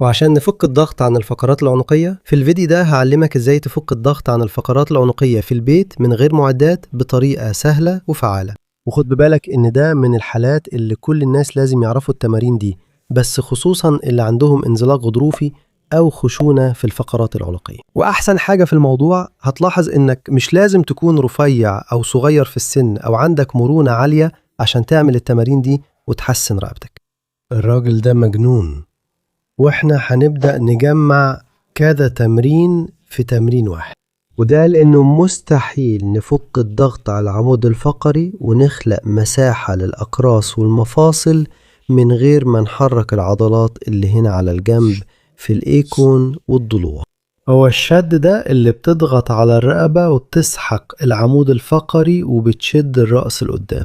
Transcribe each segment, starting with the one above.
وعشان نفك الضغط عن الفقرات العنقية، في الفيديو ده هعلمك ازاي تفك الضغط عن الفقرات العنقية في البيت من غير معدات بطريقة سهلة وفعالة. وخد ببالك ان ده من الحالات اللي كل الناس لازم يعرفوا التمارين دي، بس خصوصا اللي عندهم انزلاق غضروفي او خشونة في الفقرات العنقية. واحسن حاجة في الموضوع هتلاحظ انك مش لازم تكون رفيع او صغير في السن او عندك مرونة عالية عشان تعمل التمارين دي وتحسن رقبتك. الراجل ده مجنون. واحنا هنبدأ نجمع كذا تمرين في تمرين واحد، وده لأنه مستحيل نفك الضغط على العمود الفقري ونخلق مساحة للأقراص والمفاصل من غير ما نحرك العضلات اللي هنا على الجنب في الإيكون والضلوع. هو الشد ده اللي بتضغط على الرقبة وبتسحق العمود الفقري وبتشد الرأس لقدام.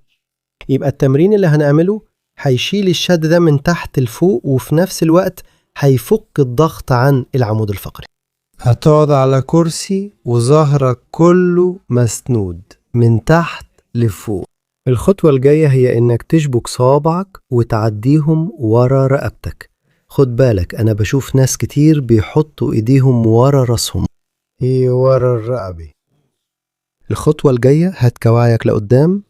يبقى التمرين اللي هنعمله هيشيل الشد ده من تحت لفوق، وفي نفس الوقت هيفك الضغط عن العمود الفقري. هتقعد على كرسي وظهرك كله مسنود من تحت لفوق. الخطوة الجاية هي انك تشبك صوابعك وتعديهم ورا رقبتك. خد بالك انا بشوف ناس كتير بيحطوا ايديهم ورا راسهم، هي ورا الرقبة. الخطوة الجاية هات كواعيك لقدام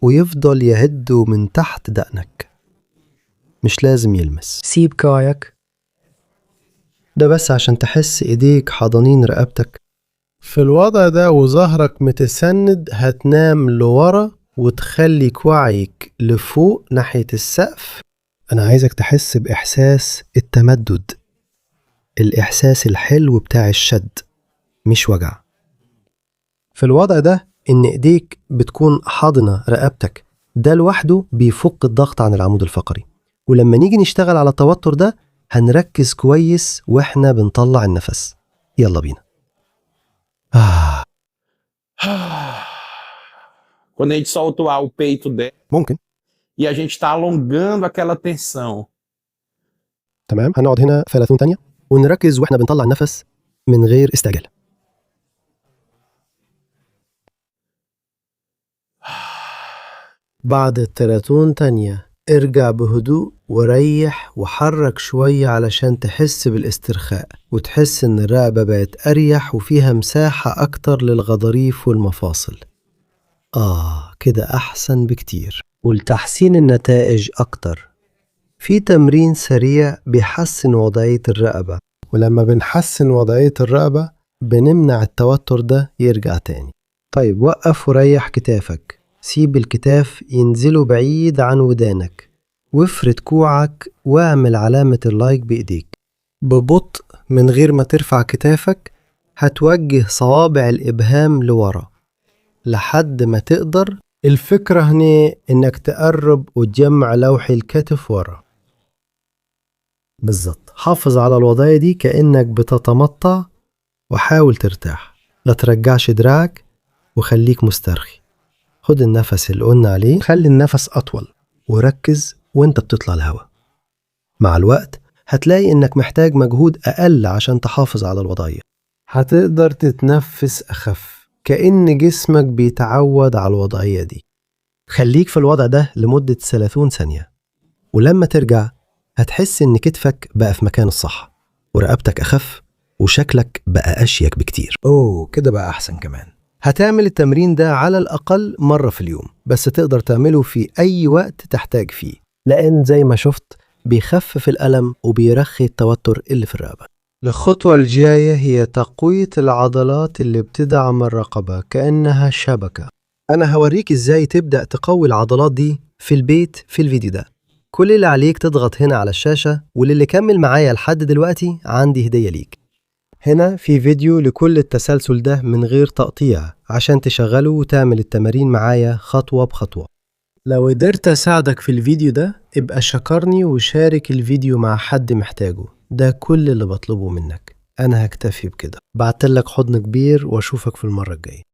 ويفضل يعدوا من تحت دقنك، مش لازم يلمس. سيب كواعيك ده بس عشان تحس ايديك حاضنين رقبتك. في الوضع ده وظهرك متسند هتنام لورا وتخلي كوعيك لفوق ناحية السقف. انا عايزك تحس باحساس التمدد، الاحساس الحلو بتاع الشد، مش وجع. في الوضع ده ان ايديك بتكون حاضنة رقبتك، ده لوحده بيفك الضغط عن العمود الفقري. ولما نيجي نشتغل على التوتر ده هنركز كويس واحنا بنطلع النفس. يلا بينا. Quando a gente solta o peito dela ممكن. e a gente está alongando aquela tensão. تمام، هنقعد هنا 30 ثانية ونركز واحنا بنطلع النفس من غير استعجال. بعد 30 ثانية ارجع بهدوء وريح وحرك شوية علشان تحس بالاسترخاء وتحس ان الرقبة بقت اريح وفيها مساحة اكتر للغضاريف والمفاصل. كده احسن بكتير. ولتحسين النتائج اكتر، في تمرين سريع بيحسن وضعية الرقبة، ولما بنحسن وضعية الرقبة بنمنع التوتر ده يرجع تاني. طيب وقف وريح كتافك، سيب الكتاف ينزلوا بعيد عن ودانك، وافرد كوعك واعمل علامة اللايك بإيديك ببطء من غير ما ترفع كتافك. هتوجه صوابع الإبهام لورا لحد ما تقدر. الفكرة هنا إنك تقرب وتجمع لوحي الكتف ورا بالظبط. حافظ على الوضعية دي كأنك بتتمطع وحاول ترتاح، لا ترجعش دراعك وخليك مسترخي. خد النفس اللي قلنا عليه، خلي النفس أطول وركز وانت بتطلع الهواء. مع الوقت هتلاقي انك محتاج مجهود أقل عشان تحافظ على الوضعية. هتقدر تتنفس أخف كأن جسمك بيتعود على الوضعية دي. خليك في الوضع ده لمدة 30 ثانية، ولما ترجع هتحس ان كتفك بقى في مكان الصح ورقبتك أخف وشكلك بقى أشيك بكتير. كده بقى أحسن كمان. هتعمل التمرين ده على الأقل مرة في اليوم، بس تقدر تعمله في أي وقت تحتاج فيه، لأن زي ما شفت بيخفف الألم وبيرخي التوتر اللي في الرقبة. الخطوة الجاية هي تقوية العضلات اللي بتدعم الرقبة كأنها شبكة. أنا هوريك إزاي تبدأ تقوي العضلات دي في البيت في الفيديو ده. كل اللي عليك تضغط هنا على الشاشة، وللي كمل معايا لحد دلوقتي عندي هدية ليك. هنا في فيديو لكل التسلسل ده من غير تقطيع عشان تشغله وتعمل التمارين معايا خطوة بخطوة. لو قدرت أساعدك في الفيديو ده ابقى شكرني وشارك الفيديو مع حد محتاجه، ده كل اللي بطلبه منك. أنا هكتفي بكده. بعتلك حضن كبير وأشوفك في المرة الجاية.